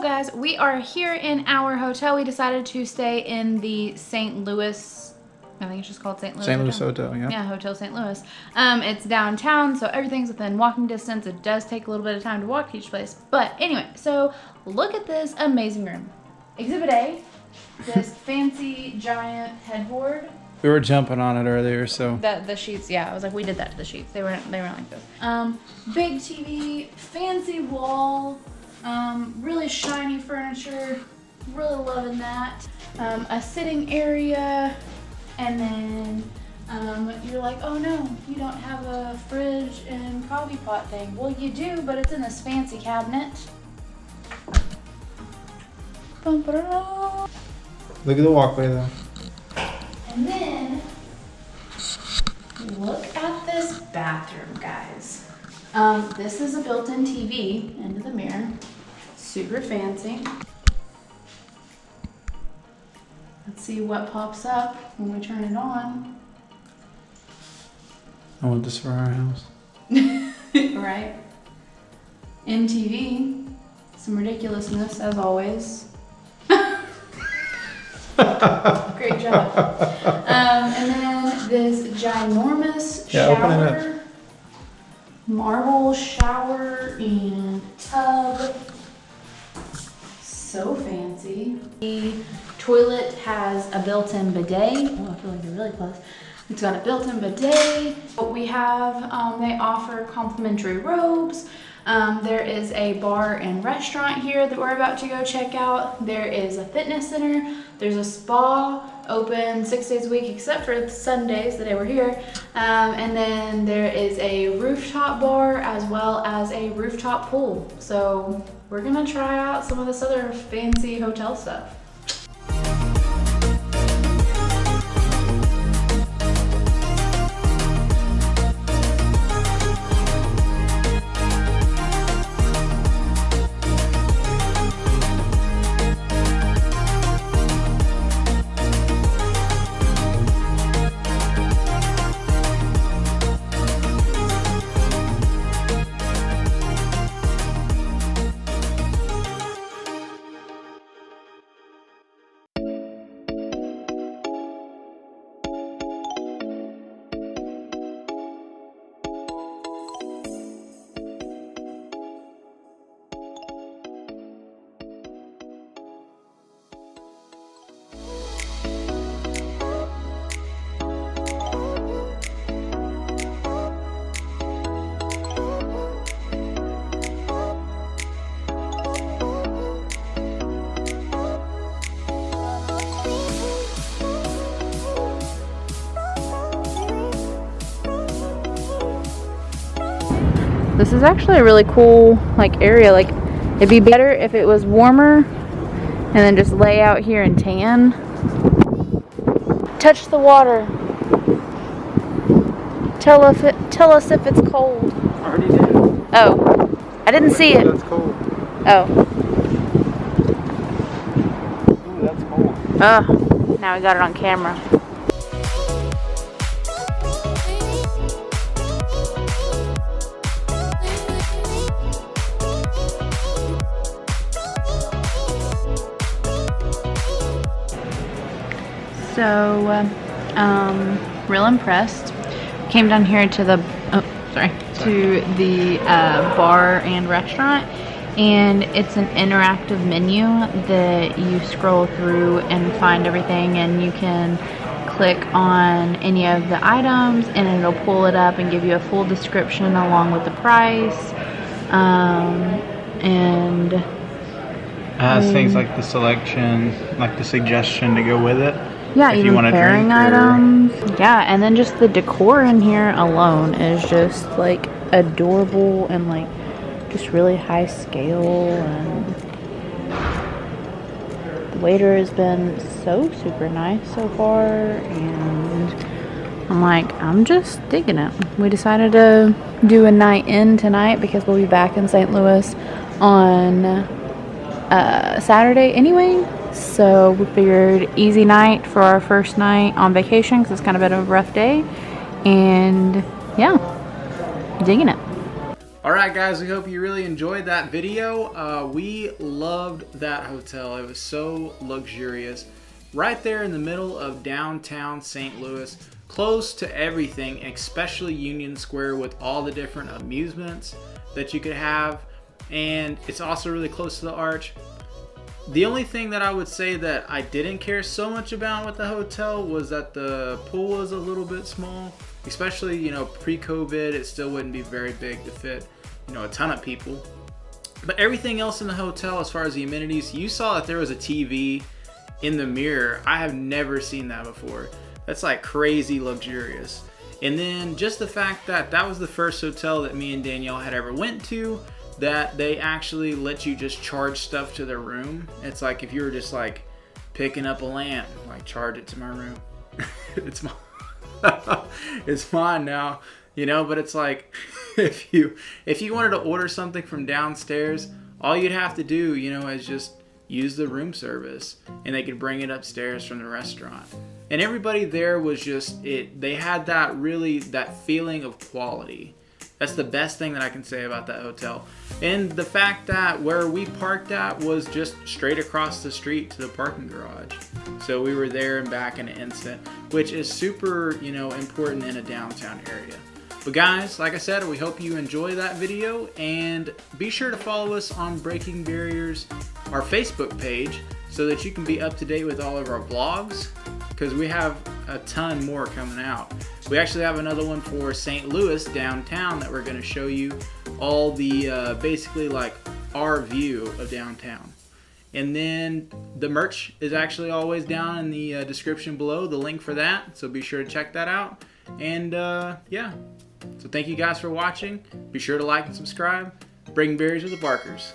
guys? We are here in our hotel. We decided to stay in the St. Louis, I think it's just called St. Louis. St. Louis Hotel, yeah. Yeah, Hotel St. Louis. It's downtown, so everything's within walking distance. It does take a little bit of time to walk to each place. But anyway, so look at this amazing room. Exhibit A, this fancy giant headboard. We were jumping on it earlier, so. The sheets, yeah, I was like, we did that to the sheets. They weren't like this. Big TV, fancy wall, really shiny furniture, really loving that. A sitting area, and then you're like, oh no, you don't have a fridge and coffee pot thing. Well, you do, but it's in this fancy cabinet. Look at the walkway though. And then, look at this bathroom, guys. This is a built-in TV into the mirror. Super fancy. Let's see what pops up when we turn it on. I want this for our house. Right? MTV. Some ridiculousness, as always. Great job. And then this ginormous shower, marble shower and tub. So fancy. The toilet has a built-in bidet. Oh, I feel like they're really close. It's got a built-in bidet. We have, they offer complimentary robes. There is a bar and restaurant here that we're about to go check out. There is a fitness center. There's a spa open 6 days a week except for Sundays, the day we're here. And then there is a rooftop bar as well as a rooftop pool. So we're gonna try out some of this other fancy hotel stuff. This is actually a really cool area. It'd be better if it was warmer and then just lay out here and tan. Touch the water. Tell us if it's cold. I already did. Oh, I didn't see it. That's cold. Oh. Ooh, that's cold. Now we got it on camera. So, real impressed. Came down here to the, bar and restaurant, and it's an interactive menu that you scroll through and find everything, and you can click on any of the items and it'll pull it up and give you a full description along with the price, and it has things like the selection, like the suggestion to go with it. Yeah, if even you want pairing items. Yeah, and then just the decor in here alone is just adorable and just really high scale, and the waiter has been so super nice so far, and I'm just digging it. We decided to do a night in tonight because we'll be back in St. Louis on Saturday anyway. So we figured easy night for our first night on vacation because it's kind of been a rough day. And yeah, digging it. Alright guys, we hope you really enjoyed that video. We loved that hotel. It was so luxurious. Right there in the middle of downtown St. Louis, close to everything, especially Union Square with all the different amusements that you could have. And it's also really close to the Arch. The only thing that I would say that I didn't care so much about with the hotel was that the pool was a little bit small. Especially, you know, pre-COVID, it still wouldn't be very big to fit, you know, a ton of people. But everything else in the hotel, as far as the amenities, you saw that there was a TV in the mirror. I have never seen that before. That's like crazy luxurious. And then just the fact that that was the first hotel that me and Danielle had ever went to that they actually let you just charge stuff to their room. It's like if you were just like picking up a lamp, like charge it to my room. It's mine. It's mine now, you know. But it's like if you wanted to order something from downstairs, all you'd have to do, you know, is just use the room service and they could bring it upstairs from the restaurant. And everybody there was just they had that feeling of quality. That's the best thing that I can say about that hotel. And the fact that where we parked at was just straight across the street to the parking garage. So we were there and back in an instant, which is super, you know, important in a downtown area. But guys, like I said, we hope you enjoy that video, and be sure to follow us on Breaking Barriers, our Facebook page, so that you can be up to date with all of our vlogs, because we have a ton more coming out. We actually have another one for St. Louis downtown that we're going to show you all the basically like our view of downtown. And then the merch is actually always down in the description below, the link for that, so be sure to check that out. And yeah, so thank you guys for watching. Be sure to like and subscribe. Breaking Barriers with the Barkers.